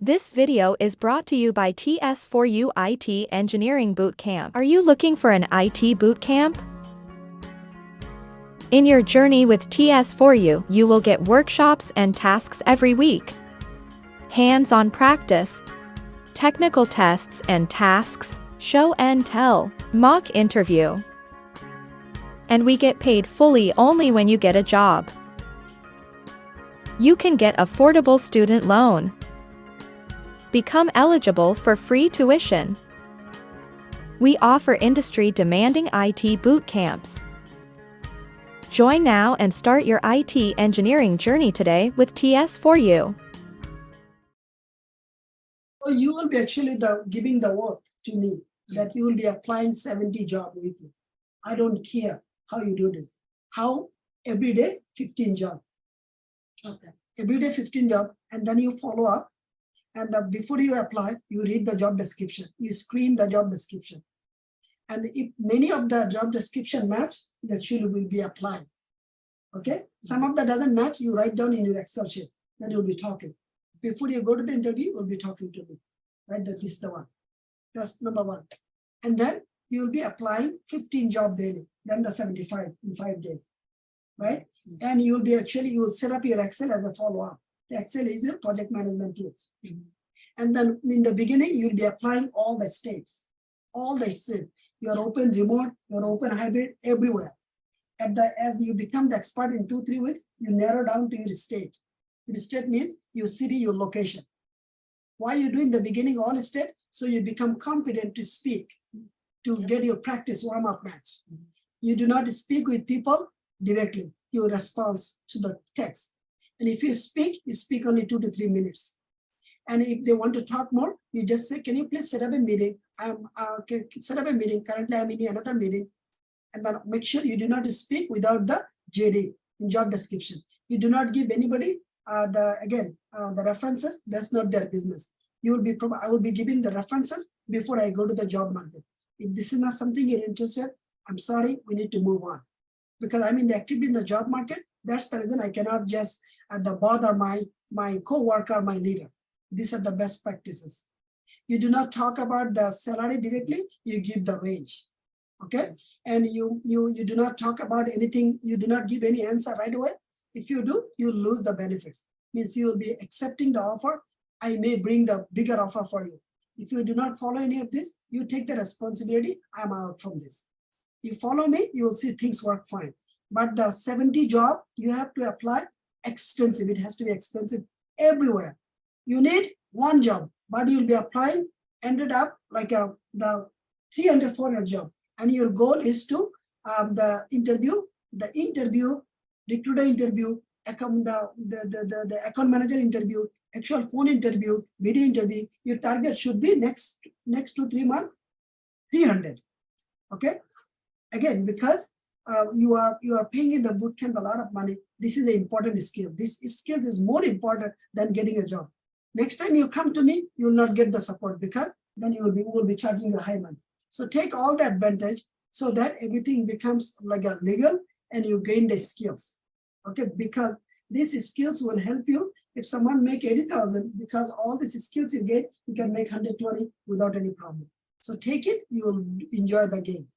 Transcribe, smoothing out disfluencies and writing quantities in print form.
This video is brought to you by TS4U IT Engineering Bootcamp. Are you looking for an IT bootcamp? In your journey with TS4U, you will get workshops and tasks every week, hands-on practice, technical tests and tasks, show and tell, mock interview. And we get paid fully only when you get a job. You can get affordable student loan. Become eligible for free tuition. We offer industry-demanding IT boot camps. Join now and start your IT engineering journey today with TS4U. So you will be actually giving the work to me that you will be applying 70 jobs with me. I don't care how you do this. How? Every day, 15 jobs. Okay. Every day, 15 jobs, and then you follow up. And before you apply, you read the job description. You screen the job description. And if many of the job description match, you actually will be applying. Okay? Some of that doesn't match, you write down in your Excel sheet. Then you'll be talking. Before you go to the interview, you'll be talking to me. Right? That is the one. That's number one. And then you'll be applying 15 jobs daily. Then the 75 in 5 days. Right? And you'll be you will set up your Excel as a follow-up. The Excel is your project management tools. And then in the beginning, you'll be applying all the states. All the states. You're open remote, you're open hybrid, everywhere. As you become the expert in 2-3 weeks, you narrow down to your state. Your state means your city, your location. Why you do in the beginning all state? So you become competent to speak, to get your practice warm-up match. You do not speak with people directly. You respond to the text. And if you speak only 2 to 3 minutes. And if they want to talk more, you just say, can you please set up a meeting? Set up a meeting. Currently, I'm in another meeting. And then make sure you do not speak without the JD in job description. You do not give anybody the references. That's not their business. I will be giving the references before I go to the job market. If this is not something you're interested, I'm sorry, we need to move on. Because I'm actively in the job market. That's the reason I cannot just bother my co-worker, my leader. These are the best practices. You do not talk about the salary directly, you give the range. Okay? And you do not talk about anything, you do not give any answer right away. If you do, you lose the benefits. Means you will be accepting the offer. I may bring the bigger offer for you. If you do not follow any of this, you take the responsibility. I'm out from this. You follow me, you will see things work fine. But the 70 job, you have to apply extensive. It has to be extensive everywhere. You need one job, but you'll be applying, ended up like the 300, 400 job. And your goal is to the recruiter interview, the account manager interview, actual phone interview, video interview. Your target should be next 2-3 months, 300. Okay? Again, because you are paying in the bootcamp a lot of money. This is an important skill. This skill is more important than getting a job. Next time you come to me, you will not get the support because then you will be charging a high money. So take all the advantage so that everything becomes like a legal and you gain the skills. Okay, because these skills will help you. If someone make 80,000, because all these skills you get, you can make 120 without any problem. So take it, you will enjoy the game.